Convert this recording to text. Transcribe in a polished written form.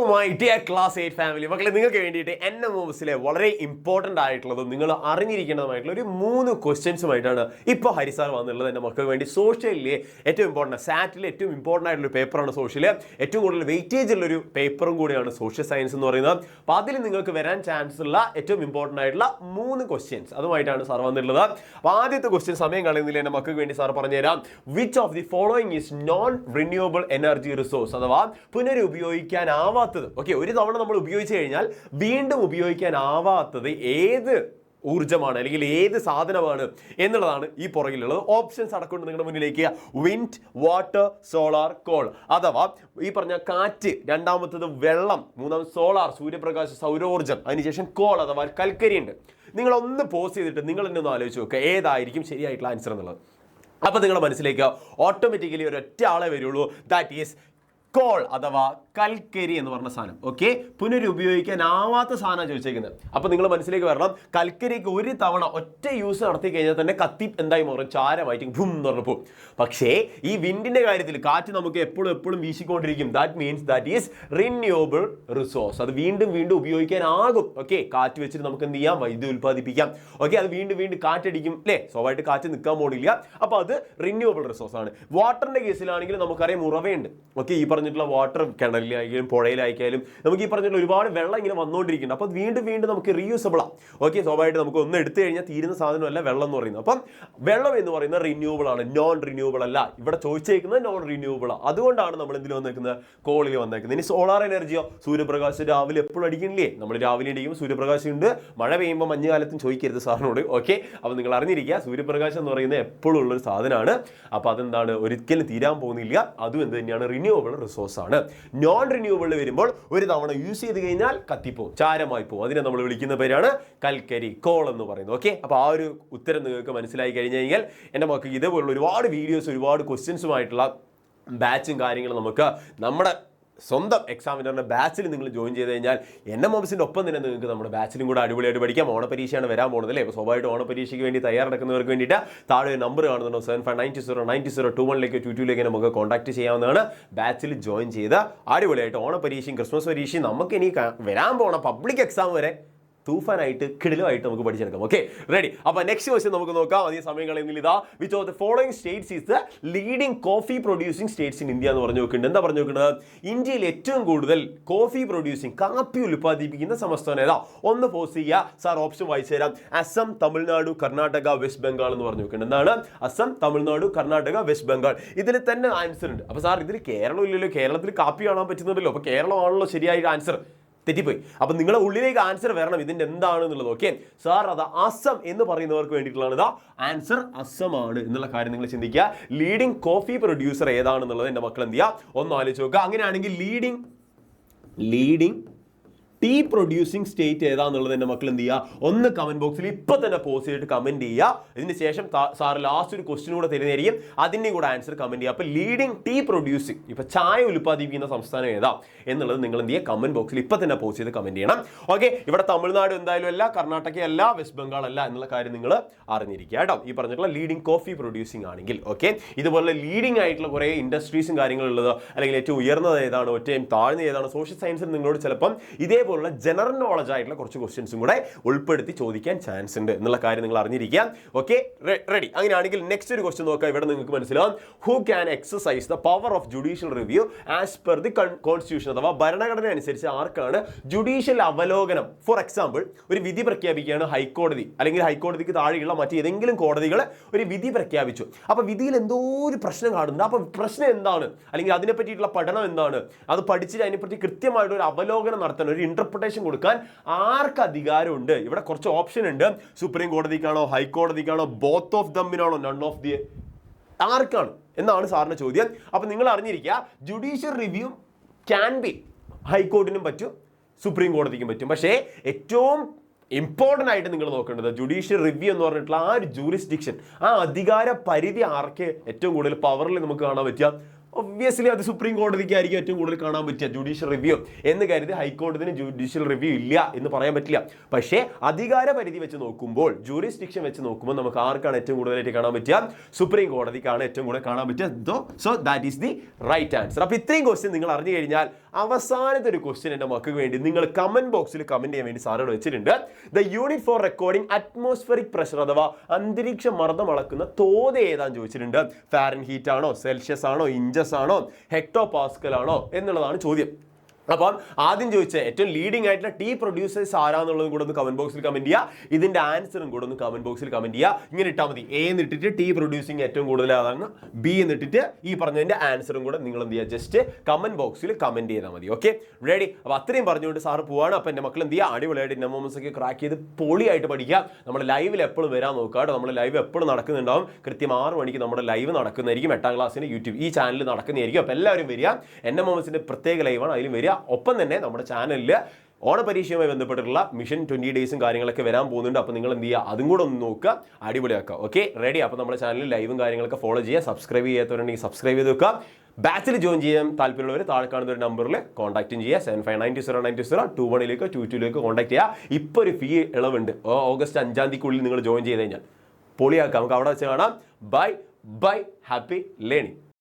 My dear class 8 family മക്കളെ, നിങ്ങൾക്ക് വേണ്ടിയിട്ട് NMOSലെ വളരെ ഇമ്പോർട്ടൻ്റ് ആയിട്ടുള്ളതും നിങ്ങൾ അറിഞ്ഞിരിക്കേണ്ടതുമായിട്ടുള്ള ഒരു 3 ക്വസ്റ്റ്യൻസുമായിട്ടാണ് ഇപ്പോൾ ഹരിസാർ വന്നിട്ടുള്ളത്. എൻ്റെ മക്കൾക്ക് വേണ്ടി സോഷ്യലിലെ ഏറ്റവും ഇമ്പോർട്ടൻ്റ്, സാറ്റിലെ ഏറ്റവും ഇമ്പോർട്ടൻ്റ് ആയിട്ടുള്ള പേപ്പറാണ് സോഷ്യൽ. ഏറ്റവും കൂടുതൽ വെയിറ്റേജ് ഉള്ളൊരു പേപ്പറും കൂടിയാണ് സോഷ്യൽ സയൻസ് എന്ന് പറയുന്നത്. അപ്പോൾ അതിൽ നിങ്ങൾക്ക് വരാൻ ചാൻസ് ഉള്ള ഏറ്റവും ഇമ്പോർട്ടൻ്റ് ആയിട്ടുള്ള 3 ക്വസ്റ്റ്യൻസ് അതുമായിട്ടാണ് സാർ വന്നിട്ടുള്ളത്. അപ്പോൾ ആദ്യത്തെ ക്വസ്റ്റ്യൻ സമയം കളയുന്നില്ല, എൻ്റെ മക്കൾക്ക് വേണ്ടി സാർ പറഞ്ഞുതരാം. Which of the following is known renewable energy resource, അഥവാ പുനരുപയോഗിക്കാനാവാത്തത്. ഓക്കെ, ഒരു തവണ നമ്മൾ ഉപയോഗിച്ച് കഴിഞ്ഞാൽ വീണ്ടും ഉപയോഗിക്കാനാവാത്തത് ഏത് ഊർജ്ജമാണ് അല്ലെങ്കിൽ ഏത് സാധനമാണ് എന്നുള്ളതാണ് ഈ പുറകിലുള്ളത്. ഓപ്ഷൻസ് അടക്കൊണ്ട് നിങ്ങളുടെ മുന്നിലേക്ക് വിൻഡ്, വാട്ടർ, സോളാർ, കോൾ. അഥവാ ഈ പറഞ്ഞ കാറ്റ്, രണ്ടാമത്തത് വെള്ളം, മൂന്നാമത് സോളാർ സൂര്യപ്രകാശ സൗരോർജ്ജം, അതിനുശേഷം കോൾ അഥവാ കൽക്കരി ഉണ്ട്. നിങ്ങളൊന്ന് പോസ് ചെയ്തിട്ട് നിങ്ങൾ തന്നെ ഒന്ന് ആലോചിച്ച് നോക്കുക ഏതായിരിക്കും ശരിയായിട്ടുള്ള ആൻസർ എന്നുള്ളത്. അപ്പോൾ നിങ്ങളുടെ മനസ്സിലേക്ക് ഓട്ടോമാറ്റിക്കലി ഒരൊറ്റ ആളെ വരുള്ളൂ, ദാറ്റ് ഈസ് കോൾ അഥവാ കൽക്കരി എന്ന് പറഞ്ഞ സാധനം. ഓക്കെ, പുനരുപയോഗിക്കാനാവാത്ത സാധനമാണ് ചോദിച്ചേക്കുന്നത്. അപ്പോൾ നിങ്ങൾ മനസ്സിലേക്ക് വരണം, കൽക്കരിക്ക് ഒരു തവണ ഒറ്റ യൂസ് നടത്തി കഴിഞ്ഞാൽ തന്നെ കത്തി എന്തായി മാറും, ചാരമായിട്ട് ഭൂം എന്ന് പറഞ്ഞപ്പോൾ. പക്ഷേ ഈ വിൻഡിന്റെ കാര്യത്തിൽ കാറ്റ് നമുക്ക് എപ്പോഴും വീശിക്കൊണ്ടിരിക്കും. That means that is renewable resource. അത് വീണ്ടും ഉപയോഗിക്കാനാകും. ഓക്കെ, കാറ്റ് വെച്ചിട്ട് നമുക്ക് എന്ത് ചെയ്യാം, വൈദ്യുതി ഉൽപ്പാദിപ്പിക്കാം. ഓക്കെ, അത് വീണ്ടും കാറ്റടിക്കും അല്ലേ, സ്വാഭാവികമായിട്ട് കാറ്റ് നിൽക്കാൻ പോണില്ല. അപ്പോൾ അത് റിന്യൂവബിൾ റിസോഴ്സ് ആണ്. വാട്ടറിന്റെ കേസിലാണെങ്കിൽ നമുക്കറിയാം ഉറവയുണ്ട്. ഓക്കെ, ഈ പറഞ്ഞിട്ടുള്ള വാട്ടർ കിണറിലായാലും പുഴയിലായാലും നമുക്ക് ഈ പറഞ്ഞിട്ടുള്ള ഒരുപാട് വെള്ളം ഇങ്ങനെ വന്നുകൊണ്ടിരിക്കുന്നുണ്ട്. അപ്പോൾ വീണ്ടും നമുക്ക് റീയൂസബിളാണ്. ഓക്കെ, സ്വാഭാവികമായിട്ട് നമുക്ക് ഒന്ന് എടുത്തു കഴിഞ്ഞാൽ തീരുന്ന സാധനമല്ല വെള്ളം എന്ന് പറയുന്നത്. അപ്പം വെള്ളം എന്ന് പറയുന്നത് റിന്യൂവബിൾ ആണ്, നോൺ റിന്യൂവബിൾ അല്ല. ഇവിടെ ചോദിച്ചേക്കുന്നത് നോൺ റിന്യൂവബിൾ ആണ്. അതുകൊണ്ടാണ് നമ്മൾ എന്തിൽ വന്നേക്കുന്നത്, കോളിൽ വന്നേക്കുന്നത്. ഇനി സോളാർ എനർജിയോ, സൂര്യപ്രകാശം രാവിലെ എപ്പോഴും അടിക്കുന്നില്ലേ, നമ്മൾ രാവിലെ അടിക്കും, സൂര്യപ്രകാശം ഉണ്ട്. മഴ പെയ്യുമ്പോൾ മഞ്ഞുകാലത്തും ചോദിക്കരുത് സാറിനോട്. ഓക്കെ, അപ്പോൾ നിങ്ങൾ അറിഞ്ഞിരിക്കുക, സൂര്യപ്രകാശം എന്ന് പറയുന്നത് എപ്പോഴും ഉള്ളൊരു സാധനമാണ്. അപ്പോൾ അതെന്താണ്, ഒരിക്കലും തീരാൻ പോകുന്നില്ല. അതും എന്ത് തന്നെയാണ്, റിന്യൂവബിൾ റിസോഴ്സ് ആണ്. നോൺ റിന്യൂവബിൾ വരുമ്പോൾ ഒരു തവണ യൂസ് ചെയ്ത് കഴിഞ്ഞാൽ കത്തിപ്പോവും, ചാരമായി പോകും. അതിനെ നമ്മൾ വിളിക്കുന്ന പേരാണ് കൽക്കരി, കോൾ എന്ന് പറയുന്നത്. ഓക്കെ, അപ്പോൾ ആ ഒരു ഉത്തരം നിങ്ങൾക്ക് മനസ്സിലായി കഴിഞ്ഞു കഴിഞ്ഞാൽ എൻ്റെ മക്കൾക്ക് ഇതേപോലുള്ള ഒരുപാട് വീഡിയോസ്, ഒരുപാട് ക്വസ്റ്റ്യൻസുമായിട്ടുള്ള ബാച്ചും കാര്യങ്ങളും നമുക്ക് നമ്മുടെ സ്വന്തം എക്സാമിനറിൻ്റെ ബാച്ചിൽ നിങ്ങൾ ജോയിൻ ചെയ്ത് കഴിഞ്ഞാൽ NMOSന്റെ ഒപ്പം തന്നെ നിങ്ങൾക്ക് നമ്മുടെ ബാച്ചിലും കൂടെ അടിപൊളിയായിട്ട് പഠിക്കാം. ഓണപരീക്ഷയാണ് വരാൻ പോകുന്നത് അല്ലേ. അപ്പോൾ സ്വാഭാവികമായിട്ട് ഓണപരീക്ഷയ്ക്ക് വേണ്ടി തയ്യാറെടുക്കുന്നവർക്ക് വേണ്ടിയിട്ട് താഴെ ഒരു നമ്പർ കാണുന്നുണ്ടോ, 75909021 22 നമുക്ക് കോൺടാക്ട് ചെയ്യാവുന്നതാണ്. ബാച്ചിൽ ജോയിൻ ചെയ്ത് അടിപൊളിയായിട്ട് ഓണപരീക്ഷയും ക്രിസ്മസ് പരീക്ഷയും നമുക്ക് ഇനി വരാൻ പോണ പബ്ലിക് എക്സാം വരെ തൂഫാനായിട്ട് കിടിലുമായിട്ട് നമുക്ക് പഠിച്ചെടുക്കാം. Okay, ready. അപ്പോൾ നെക്സ്റ്റ് ക്വസ്റ്റ്യൻ നമുക്ക് നോക്കാം. അതേ സമയം കളയുന്നില്ല. ഇതാ, which of the following states is the leading coffee producing states in India എന്ന് പറഞ്ഞു നോക്കുന്നുണ്ട്. എന്താ പറഞ്ഞു നോക്കുന്നത്, ഇന്ത്യയിൽ ഏറ്റവും കൂടുതൽ കോഫി പ്രൊഡ്യൂസിംഗ്, കാപ്പി ഉൽപ്പാദിപ്പിക്കുന്ന സംസ്ഥാനം ഏതാ? ഒന്ന് പോസ് ചെയ്യുക. സാർ ഓപ്ഷൻ വായിച്ചു തരാം. അസം, തമിഴ്നാട്, കർണാടക, വെസ്റ്റ് ബംഗാൾ എന്ന് പറഞ്ഞു നോക്കുന്നുണ്ട്. എന്താണ്? അസം, തമിഴ്നാട്, കർണാടക, വെസ്റ്റ് ബംഗാൾ. ഇതിൽ തന്നെ ആൻസർ ഉണ്ട്. അപ്പോൾ സാർ ഇതിൽ കേരളം ഇല്ലല്ലോ, കേരളത്തിൽ കാപ്പി കാണാൻ പറ്റുന്നുണ്ടല്ലോ, അപ്പോൾ കേരളമാണല്ലോ ശരിയായ ആൻസർ. തെറ്റിപ്പോയി. അപ്പം നിങ്ങളുടെ ഉള്ളിലേക്ക് ആൻസർ വരണം, ഇതിൻ്റെ എന്താണെന്നുള്ളത്. ഓക്കെ സാർ, അത് അസം എന്ന് പറയുന്നവർക്ക് വേണ്ടിയിട്ടുള്ളതാണ്. ഇതാ ആൻസർ അസമാണ് എന്നുള്ള കാര്യം നിങ്ങൾ ചിന്തിക്കുക. ലീഡിംഗ് കോഫി പ്രൊഡ്യൂസർ ഏതാണെന്നുള്ളത് എൻ്റെ മക്കൾ എന്ത് ചെയ്യുക, ഒന്ന് ആലോചിച്ച് നോക്കുക. അങ്ങനെയാണെങ്കിൽ ലീഡിംഗ് ടീ പ്രൊഡ്യൂസിങ് സ്റ്റേറ്റ് ഏതാന്നുള്ളത് എൻ്റെ മക്കൾ എന്ത് ചെയ്യുക, ഒന്ന് കമന്റ് ബോക്സിൽ ഇപ്പം തന്നെ പോസ്റ്റ് ചെയ്തിട്ട് കമന്റ് ചെയ്യുക. ഇതിന് ശേഷം സാർ ലാസ്റ്റ് ഒരു ക്വസ്റ്റ്യൻ കൂടെ തരുന്നതായിരിക്കും, അതിൻ്റെ കൂടെ ആൻസർ കമന്റ് ചെയ്യുക. അപ്പോൾ ലീഡിംഗ് ടീ പ്രൊഡ്യൂസിങ്, ഇപ്പം ചായ ഉൽപ്പാദിപ്പിക്കുന്ന സംസ്ഥാനം ഏതാ എന്നുള്ളത് നിങ്ങൾ എന്ത് ചെയ്യുക, കമന്റ് ബോക്സിൽ ഇപ്പം തന്നെ പോസ്റ്റ് ചെയ്ത് കമന്റ് ചെയ്യണം. ഓക്കെ, ഇവിടെ തമിഴ്നാട് എന്തായാലും അല്ല, കർണാടക അല്ല, വെസ്റ്റ് ബംഗാൾ അല്ല എന്നുള്ള കാര്യം നിങ്ങൾ അറിഞ്ഞിരിക്കുക കേട്ടോ. ഈ പറഞ്ഞിട്ടുള്ള ലീഡിംഗ് കോഫി പ്രൊഡ്യൂസിങ് ആണെങ്കിൽ. ഓക്കെ, ഇതുപോലെ ലീഡിംഗ് ആയിട്ടുള്ള കുറേ ഇൻഡസ്ട്രീസും കാര്യങ്ങളുള്ളത്, അല്ലെങ്കിൽ ഏറ്റവും ഉയർന്നത് ഏതാണ്, ഏറ്റവും താഴ്ന്ന ഏതാണ്, സോഷ്യൽ സയൻസിൽ നിങ്ങളോട് ചിലപ്പം ഇതേപോലുള്ള ജനറൽ നോളജ് ആയിട്ടുള്ള കുറച്ച് ക്വസ്റ്റ്യൻസും കൂടെ ഉൾപ്പെടുത്തി ചോദിക്കാൻ ചാൻസ് ഉണ്ട് എന്നുള്ള കാര്യം നിങ്ങൾ അറിഞ്ഞിരിക്കുക. Okay, ready. അങ്ങനെയാണെങ്കിൽ നെക്സ്റ്റ് ഒരു ക്വസ്റ്റ്യൻ നോക്കാം. ഇവിടെ നിങ്ങൾക്ക് മനസ്സിലാവും, who can exercise the power of judicial review as per the constitution, അഥവാ ഭരണഘടന അനുസരിച്ച് ആർക്കാണ് ജുഡീഷ്യൽ അവലോകനം? ഫോർ എക്സാമ്പിൾ, ഒരു വിധി പ്രഖ്യാപിക്കുകയാണ് ഹൈക്കോടതി, അല്ലെങ്കിൽ ഹൈക്കോടതിക്ക് താഴെയുള്ള മറ്റേതെങ്കിലും കോടതികൾ ഒരു വിധി പ്രഖ്യാപിച്ചു. അപ്പോൾ വിധിയിൽ എന്തോ ഒരു പ്രശ്നം കാണുന്നുണ്ട്. അപ്പോൾ പ്രശ്നം എന്താണ്, അല്ലെങ്കിൽ അതിനെ പറ്റിയിട്ടുള്ള പഠനം എന്താണ്, അത് പഠിച്ചിട്ട് അതിനെപ്പറ്റി കൃത്യമായിട്ട് ഒരു അവലോകനം നടത്താൻ, ഒരു ഇന്റർപ്രിട്ടേഷൻ കൊടുക്കാൻ ആർക്ക് അധികാരമുണ്ട്? ഇവിടെ കുറച്ച് ഓപ്ഷൻ ഉണ്ട്. സുപ്രീം കോടതിക്കാണോ, ഹൈക്കോടതിക്കാണോ, ബോത്ത് ഓഫ് ദമ്മിനാണോ, നൺ ഓഫ് ദി, ആർക്കാണ് എന്നാണ് സാറിന്റെ ചോദ്യം. അപ്പൊ നിങ്ങൾ അറിഞ്ഞിരിക്കുക, ജുഡീഷ്യൽ റിവ്യൂ ക്യാൻ ബി ഹൈക്കോടതിനും പറ്റും, സുപ്രീം കോടതിക്കും പറ്റും. പക്ഷേ ഏറ്റവും ഇമ്പോർട്ടൻ്റ് ആയിട്ട് നിങ്ങൾ നോക്കേണ്ടത് ജുഡീഷ്യൽ റിവ്യൂ എന്ന് പറഞ്ഞിട്ടുള്ള ആ ഒരു ജൂറിസ്ഡിക്ഷൻ, ആ അധികാര പരിധി ആർക്ക് ഏറ്റവും കൂടുതൽ പവറിൽ നമുക്ക് കാണാൻ പറ്റുക? ഒബ്വിയസ്ലി അത് സുപ്രീം കോടതിക്കായിരിക്കും ഏറ്റവും കൂടുതൽ കാണാൻ പറ്റുക ജുഡീഷ്യൽ റിവ്യൂ എന്ന് കരുതി ഹൈക്കോടതിന് ജുഡീഷ്യൽ റിവ്യൂ ഇല്ല എന്ന് പറയാൻ പറ്റില്ല. പക്ഷേ അധികാര പരിധി വെച്ച് നോക്കുമ്പോൾ, ജൂറിസ്ഡിക്ഷൻ വെച്ച് നോക്കുമ്പോൾ നമുക്ക് ആർക്കാണ് ഏറ്റവും കൂടുതലായിട്ട് കാണാൻ പറ്റുക? സുപ്രീം കോടതിക്കാണ് ഏറ്റവും കൂടുതൽ കാണാൻ പറ്റുക. So that is the right answer. അപ്പോൾ ഇത്രയും ക്വസ്റ്റ്യൻ നിങ്ങൾ അറിഞ്ഞു കഴിഞ്ഞാൽ അവസാനത്തെ ഒരു ക്വസ്റ്റ്യൻ എൻ്റെ മക്കൾക്ക് വേണ്ടി നിങ്ങൾ കമന്റ് ബോക്സിൽ കമന്റ് ചെയ്യാൻ വേണ്ടി സാറോട് വെച്ചിട്ടുണ്ട്. The unit four recording atmospheric pressure അഥവാ അന്തരീക്ഷ മർദ്ദം അളക്കുന്ന തോത് ഏതാന്ന് ചോദിച്ചിട്ടുണ്ട്. ഫാരൻഹീറ്റ് ആണോ, സെൽഷ്യസ് ആണോ, ഇഞ്ചസ് ആണോ, ഹെക്ടോ പാസ്കൽ ആണോ എന്നുള്ളതാണ് ചോദ്യം. അപ്പം ആദ്യം ചോദിച്ച ഏറ്റവും ലീഡിംഗ് ആയിട്ടുള്ള ടീ പ്രൊഡ്യൂസേഴ്സ് ആരാന്നുള്ളതും കൂടെ ഒന്ന് കമന്റ് ബോക്സിൽ കമന്റ് ചെയ്യുക. ഇതിന്റെ ആൻസറും കൂടെ ഒന്ന് കമന്റ് ബോക്സിൽ കമന്റ് ചെയ്യുക. ഇങ്ങനെ ഇട്ടാൽ മതി. എ എന്നിട്ടിട്ട് ടീ പ്രൊഡ്യൂസിങ് ഏറ്റവും കൂടുതൽ അതാണ്, ബി എന്നിട്ടിട്ട് ഈ പറഞ്ഞതിന്റെ ആൻസറും കൂടെ നിങ്ങൾ എന്ത് ചെയ്യുക, ജസ്റ്റ് കമന്റ് ബോക്സിൽ കമന്റ് ചെയ്താൽ മതി. Okay, ready? അപ്പോൾ അത്രയും പറഞ്ഞുകൊണ്ട് സാറ് പോവാണ്. അപ്പം എൻ്റെ മക്കൾ എന്ത് ചെയ്യുക, അടിപൊളിയായിട്ട് ഇന്ന മൊമെന്റ്സ് ഒക്കെ ക്രാക്ക് ചെയ്ത് പൊളിയായിട്ട് പഠിക്കുക. നമ്മുടെ ലൈവിൽ എപ്പോഴും വരാൻ നോക്കുക കേട്ടോ. നമ്മുടെ ലൈവ് എപ്പോഴും നടക്കുന്നുണ്ടാവും. കൃത്യം 6 മണിക്ക് നമ്മുടെ ലൈവ് നടക്കുന്നതായിരിക്കും. 8ാം ക്ലാസ്സിന് യൂട്യൂബ് ഈ ചാനലിൽ നടക്കുന്നതായിരിക്കും. അപ്പോൾ എല്ലാവരും വരിക. എന്നെ മൊമെന്റ്സിന്റെ പ്രത്യേക ലൈവാണ്, അതിലും വരിക. ഒപ്പം തന്നെ നമ്മുടെ ചാനലിൽ ഓണപരീക്ഷയുമായി ബന്ധപ്പെട്ടിട്ടുള്ള മിഷൻ 20 ഡേയ്സും കാര്യങ്ങളൊക്കെ വരാൻ പോകുന്നുണ്ട്. അപ്പോൾ നിങ്ങൾ എന്ത് ചെയ്യുക, അതും കൂടെ ഒന്ന് നോക്കുക, അടിപൊളിയാക്കുക. Okay, ready? അപ്പോൾ നമ്മുടെ ചാനലിൽ ലൈവും കാര്യങ്ങളൊക്കെ ഫോളോ ചെയ്യുക. സബ്സ്ക്രൈബ് ചെയ്യാത്തവരുണ്ടെങ്കിൽ സബ്സ്ക്രൈബ് ചെയ്ത് വെക്കുക. ബാച്ചിൽ ജോയിൻ ചെയ്യാൻ താല്പര്യമുള്ളവർ താഴെ കാണുന്ന ഒരു നമ്പറിൽ കോൺടാക്റ്റും ചെയ്യുക. 75929091ലേക്ക് 22ലേക്ക് കോൺടാക്ട് ചെയ്യുക. ഇപ്പോൾ ഒരു ഫീ ഇളവുണ്ട്. ഓഗസ്റ്റ് 5-ാം തീയതിക്കുള്ളിൽ നിങ്ങൾ ജോയിൻ ചെയ്ത് കഴിഞ്ഞാൽ പൊളിയാക്കാം. നമുക്ക് അവിടെ വെച്ച് കാണാം. Bye bye, happy learning.